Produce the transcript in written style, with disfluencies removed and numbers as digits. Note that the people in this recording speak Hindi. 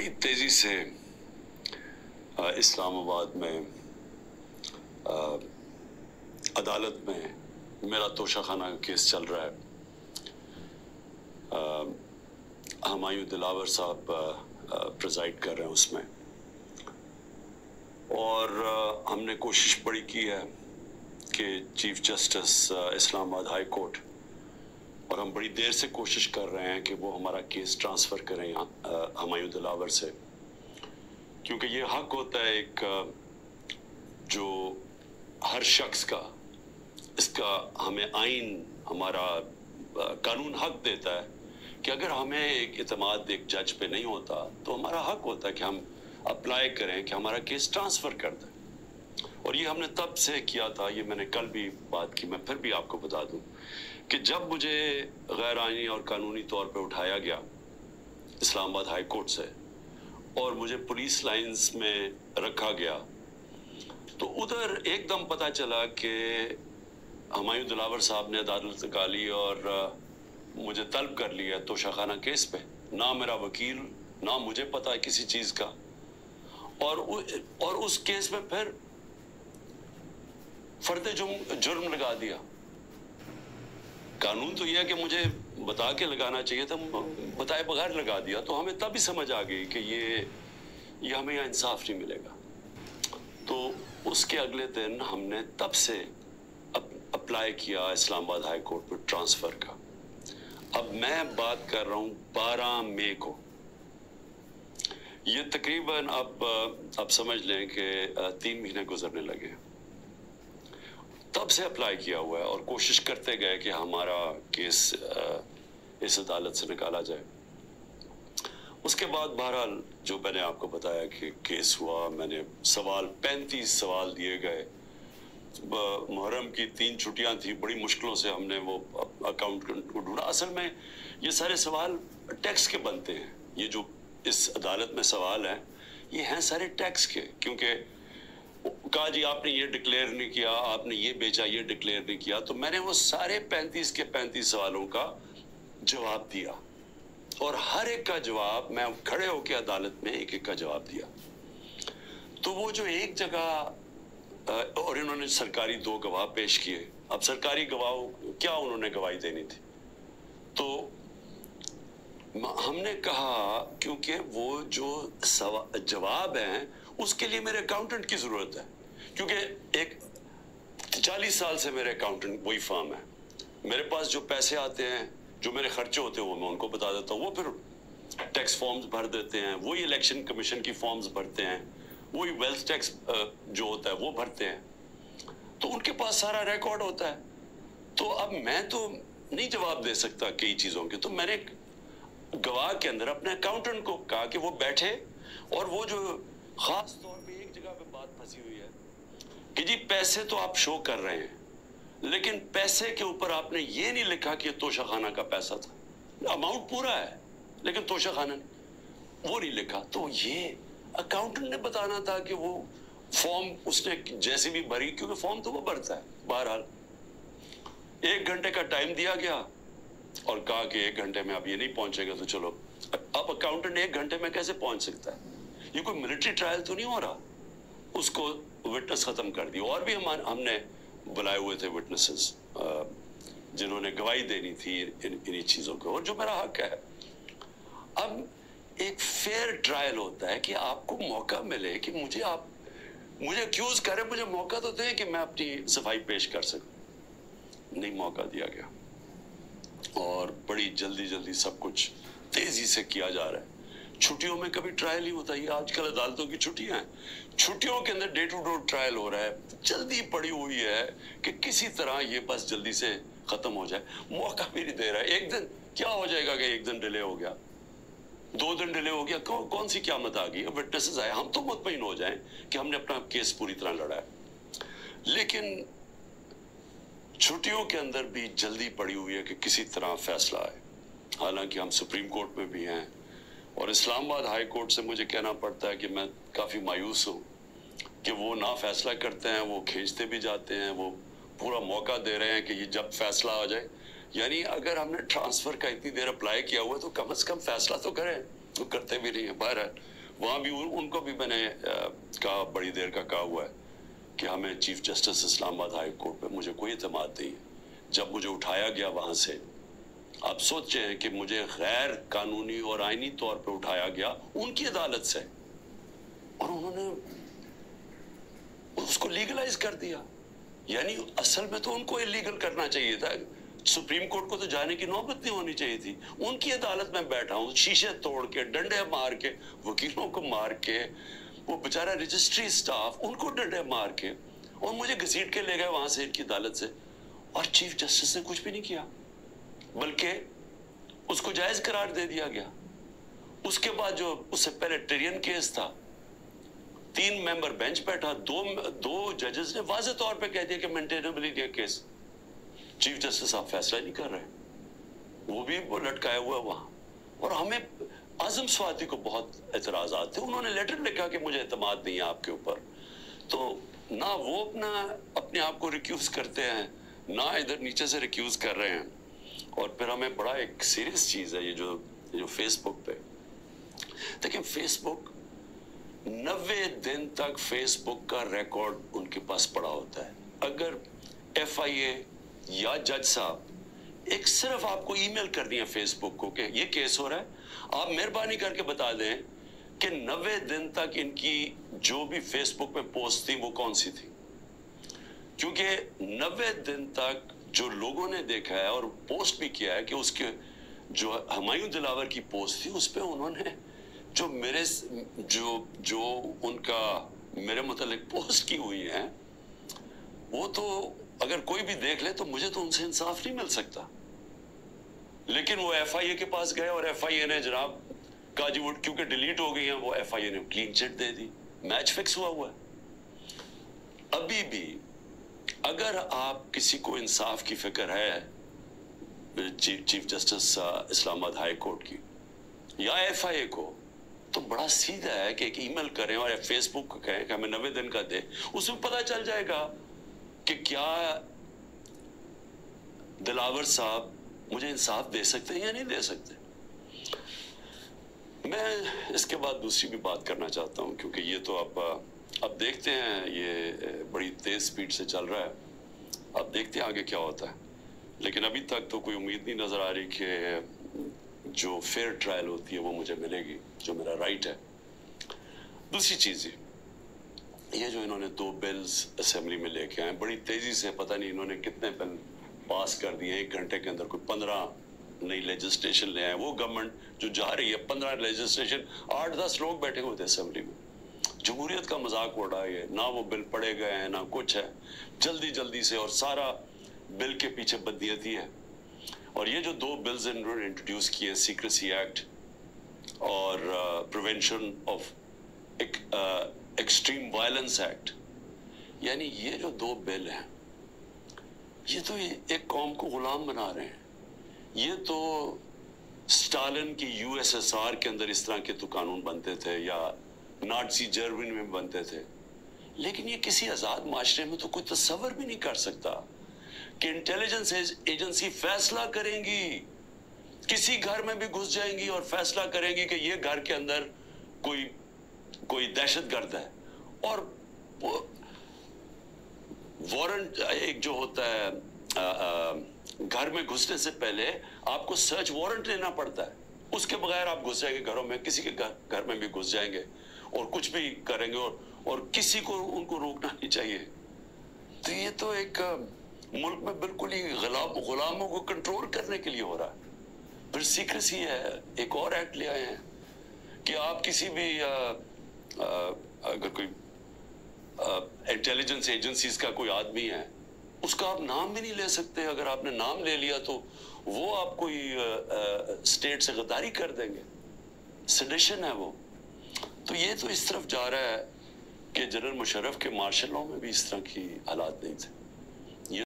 बड़ी तेजी से इस्लामाबाद में अदालत में मेरा तोशाखाना का केस चल रहा है। हुमायूं दिलावर साहब प्रिजाइड कर रहे हैं उसमें, और हमने कोशिश बड़ी की है कि chief justice Islamabad high court, और हम बड़ी देर से कोशिश कर रहे हैं कि वो हमारा केस ट्रांसफ़र करें यहाँ हुमायूं दिलावर से, क्योंकि ये हक होता है एक जो हर शख्स का, इसका हमें आइन, हमारा कानून हक देता है कि अगर हमें एक इत्मीद एक जज पे नहीं होता तो हमारा हक होता है कि हम अप्लाई करें कि हमारा केस ट्रांसफ़र कर दें। और ये हमने तब से किया था, ये मैंने कल भी बात की, मैं फिर भी आपको बता दूं कि जब मुझे गैर आइनी और कानूनी तौर पे उठाया गया इस्लामाबाद हाई कोर्ट से और मुझे पुलिस लाइंस में रखा गया, तो उधर एकदम पता चला कि हुमायूं दिलावर साहब ने अदालत निकाली और मुझे तलब कर लिया तोशाखाना केस पे। ना मेरा वकील, ना मुझे पता है किसी चीज़ का, और उस केस में फिर फर्द जुर्म लगा दिया। कानून तो यह है कि मुझे बता के लगाना चाहिए था, बताए बगैर लगा दिया। तो हमें तब ही समझ आ गई कि ये हमें यहाँ इंसाफ नहीं मिलेगा। तो उसके अगले दिन हमने तब से अप्लाई किया इस्लामाबाद हाई कोर्ट में ट्रांसफ़र का। अब मैं बात कर रहा हूँ 12 मई को, ये तकरीबन अब समझ लें कि 3 महीने गुजरने लगे। तब से अप्लाई किया हुआ है और कोशिश करते गए कि हमारा केस इस अदालत से निकाला जाए। उसके बाद बहरहाल जो मैंने आपको बताया कि केस हुआ, मैंने 35 सवाल दिए गए। मुहर्रम की 3 छुट्टियां थी, बड़ी मुश्किलों से हमने वो अकाउंटेंट को ढूंढा। असल में ये सारे सवाल टैक्स के बनते हैं। ये जो इस अदालत में सवाल हैं, ये हैं सारे टैक्स के, क्योंकि कहा जी आपने ये डिक्लेयर नहीं किया, आपने ये बेचा, ये डिक्लेयर नहीं किया। तो मैंने वो सारे 35 के 35 सवालों का जवाब दिया, और हर एक का जवाब मैं खड़े होकर अदालत में एक एक का जवाब दिया। तो वो जो एक जगह, और इन्होंने सरकारी 2 गवाह पेश किए। अब सरकारी गवाह क्या उन्होंने गवाही देनी थी, तो हमने कहा क्योंकि वो जो जवाब हैं उसके लिए मेरे अकाउंटेंट की जरूरत है, क्योंकि एक 40 साल से मेरे अकाउंटेंट वही फर्म है। मेरे पास जो पैसे आते हैं, जो मेरे खर्चे होते हैं, वो मैं उनको बता देता हूँ। वो फिर टैक्स फॉर्म्स भर देते हैं, वही इलेक्शन कमीशन की फॉर्म्स भरते हैं, वही वेल्थ टैक्स जो होता है वो भरते हैं। तो उनके पास सारा रिकॉर्ड होता है। तो अब मैं तो नहीं जवाब दे सकता कई चीज़ों के। तो मैंने गवाह के अंदर अपने अकाउंटेंट को कहा कि वो बैठे, और वो जो खास तौर पे एक जगह पे बात फंसी हुई है कि जी पैसे तो आप शो कर रहे हैं, लेकिन पैसे के ऊपर आपने ये नहीं लिखा कि तोशाखाना का पैसा था। अमाउंट पूरा है लेकिन तोशाखाना वो नहीं लिखा। तो ये अकाउंटेंट ने बताना था कि वो फॉर्म उसने जैसे भी भरी, क्योंकि फॉर्म तो वो भरता है। बहरहाल 1 घंटे का टाइम दिया गया और कहा कि 1 घंटे में आप ये नहीं पहुंचेगा तो चलो। अब अकाउंटेंट 1 घंटे में कैसे पहुंच सकता है? ये कोई मिलिट्री ट्रायल तो नहीं हो रहा। उसको विटनेस खत्म कर दी, और भी हमने बुलाए हुए थे विटनेसेस जिन्होंने गवाही देनी थी इन्हीं चीज़ों को, और जो मेरा हक है। अब एक फेयर ट्रायल होता है कि आपको मौका मिले कि मुझे अक्यूज करें, मुझे मौका तो दें कि मैं अपनी सफाई पेश कर सकूं। नहीं मौका दिया गया, और बड़ी जल्दी सब कुछ तेजी से किया जा रहा है। छुट्टियों में कभी ट्रायल नहीं होता। ये आजकल अदालतों की छुट्टियां हैं, छुट्टियों के अंदर डे टू डे ट्रायल हो रहा है। जल्दी पड़ी हुई है कि किसी तरह ये बस जल्दी से खत्म हो जाए। मौका भी नहीं दे रहा है। एक दिन क्या हो जाएगा कि 1 दिन डिले हो गया, 2 दिन डिले हो गया, कौन सी क़यामत आ गई? विटनेसेस आए, हम तो मुतमईन हो जाएं कि हमने अपना केस पूरी तरह लड़ा है। लेकिन छुट्टियों के अंदर भी जल्दी पड़ी हुई है कि किसी तरह फैसला आए। हालांकि हम सुप्रीम कोर्ट में भी हैं, और इस्लामाबाद हाई कोर्ट से मुझे कहना पड़ता है कि मैं काफ़ी मायूस हूँ कि वो ना फैसला करते हैं, वो खींचते भी जाते हैं, वो पूरा मौका दे रहे हैं कि ये जब फैसला आ जाए। यानी अगर हमने ट्रांसफ़र का इतनी देर अप्लाई किया हुआ है तो कम से कम फैसला तो करें। तो करते भी नहीं है। बहरहाल वहाँ भी उनको भी मैंने कहा, बड़ी देर का कहा हुआ है कि हमें chief justice Islamabad high court पे मुझे कोई एतमाद नहीं है। जब मुझे उठाया गया वहाँ से, आप सोचें कि मुझे गैर कानूनी और आईनी तौर पे उठाया गया उनकी अदालत से, और उन्होंने उसको लीगलाइज कर दिया। यानी असल में तो उनको इलीगल करना चाहिए था। सुप्रीम कोर्ट को तो जाने की नौबत नहीं होनी चाहिए थी। उनकी अदालत में बैठा हूं, शीशे तोड़ के, डंडे मार के, वकीलों को मार के, वो बेचारा रजिस्ट्री स्टाफ, उनको डंडे मार के, और मुझे घसीट के ले गए वहां से, इनकी अदालत से। और चीफ जस्टिस ने कुछ भी नहीं किया, बल्कि उसको जायज करार दे दिया गया। उसके बाद जो उससे पहले टेरियन केस था, 3 मेंबर बेंच बैठा, दो जजेस ने वाज़ेह तौर पे कह दिया कि मेंटेनेबल ही केस, चीफ जस्टिस आप फैसला नहीं कर रहे, वो भी वो लटकाया हुआ वहां। और हमें आजम स्वाति को बहुत एतराज़ात थे। उन्होंने लेटर लिखा कि मुझे एतमाद नहीं है आपके ऊपर। तो ना वो अपने आप को रिक्यूज करते हैं, ना इधर नीचे से रिक्यूज कर रहे हैं। और फिर हमें बड़ा एक सीरियस चीज है ये जो फेसबुक पे, देखिए फेसबुक 90 दिन तक फेसबुक का रिकॉर्ड उनके पास पड़ा होता है। अगर FIA या जज साहब एक सिर्फ आपको ईमेल करनी है फेसबुक को कि ये केस हो रहा है, आप मेहरबानी करके बता दें कि 90 दिन तक इनकी जो भी फेसबुक पे पोस्ट थी वो कौन सी थी। क्योंकि 90 दिन तक जो लोगों ने देखा है और पोस्ट भी किया है कि उसके जो हुमायूं दिलावर की पोस्ट थी उस पर उन्होंने जो उनका मेरे मुतालिक पोस्ट की हुई है, वो तो अगर कोई भी देख ले तो मुझे तो उनसे इंसाफ नहीं मिल सकता। लेकिन वो FIA के पास गए और FIA ने जनाब काजीवुड क्योंकि डिलीट हो गई है, वो FIA ने क्लीन चिट दे दी, मैच फिक्स हुआ है। अभी भी अगर आप किसी को इंसाफ की फिक्र है chief justice Islamabad high court की या FIA को, तो बड़ा सीधा है कि एक ईमेल करें और फेसबुक को कहें कि हमें 90 दिन का दे। उसमें पता चल जाएगा कि क्या दिलावर साहब मुझे इंसाफ दे सकते हैं या नहीं दे सकते। मैं इसके बाद दूसरी भी बात करना चाहता हूं, क्योंकि ये तो अब देखते हैं, ये बड़ी तेज स्पीड से चल रहा है, अब देखते हैं आगे क्या होता है। लेकिन अभी तक तो कोई उम्मीद नहीं नजर आ रही कि जो फेयर ट्रायल होती है वो मुझे मिलेगी, जो मेरा राइट है। दूसरी चीज ये जो इन्होंने 2 बिल्स असेंबली में लेके आए बड़ी तेजी से, पता नहीं इन्होंने कितने बिल पास कर दिए 1 घंटे के अंदर, कोई 15 नई लेजिस्लेशन ले आए। वो गवर्नमेंट जो जा रही है 15 लेजिस्लेशन, 8-10 लोग बैठे हुए थे असेंबली में, जमहूरियत का मजाक उड़ा है। ना वो बिल पढ़े गए हैं ना कुछ है, जल्दी जल्दी से, और सारा बिल के पीछे बदनीयती है। और ये जो 2 बिल्स इन्होंने इंट्रोड्यूस किए, सीक्रेसी एक्ट और prevention of extreme violence act, यानी ये जो 2 बिल हैं, ये तो एक कौम को गुलाम बना रहे हैं। ये तो स्टालिन की USSR के अंदर इस तरह के तो कानून बनते थे, या नाज़ी जर्मनी में बनते थे। लेकिन ये किसी आजाद माशरे में तो कोई तस्वर भी नहीं कर सकता कि इंटेलिजेंस एजेंसी फैसला करेंगी, किसी घर में भी घुस जाएंगी और फैसला करेंगी कि ये घर के अंदर कोई दहशतगर्द है, और वारंट एक जो होता है घर में घुसने से पहले आपको सर्च वारंट लेना पड़ता है, उसके बगैर आप घुस जाएंगे घरों में, किसी के घर में भी घुस जाएंगे और कुछ भी करेंगे, और किसी को उनको रोकना नहीं चाहिए। तो ये तो एक मुल्क में बिल्कुल ही गुलामों को कंट्रोल करने के लिए हो रहा है। फिर सीक्रेसी है, एक और एक्ट ले आए हैं कि आप किसी भी अगर कोई इंटेलिजेंस एजेंसीज का कोई आदमी है, उसका आप नाम भी नहीं ले सकते। अगर आपने नाम ले लिया तो वो आप कोई स्टेट से गद्दारी कर देंगे, सेडिशन है वो। तो ये तो इस तरफ जा रहा है कि जनरल मुशर्रफ के मार्शल लॉ में भी इस तरह की हालात नहीं थे।